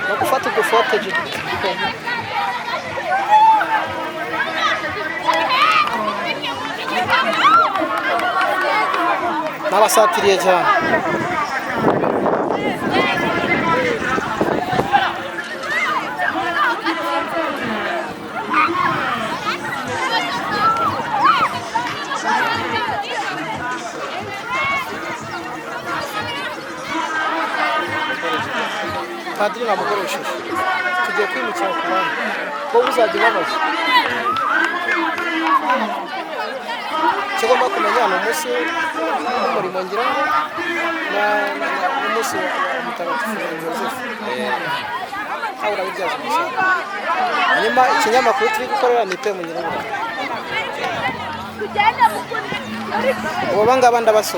No gufata udufoto n'abasatiriye cyane. Padiri namukoresheje tugiye kwimukira ku bandi ko uzajya ubabaza kigomba kumenya ni umunsi w'umurimo ngira ngo n'umunsi wa mutagatifu Yozefu aho urabibyaza umusaruro. Hanyuma ikinyamakuru turi gukorera ni pe mu Nyirarubuga. Abo bangaba ndabasoma.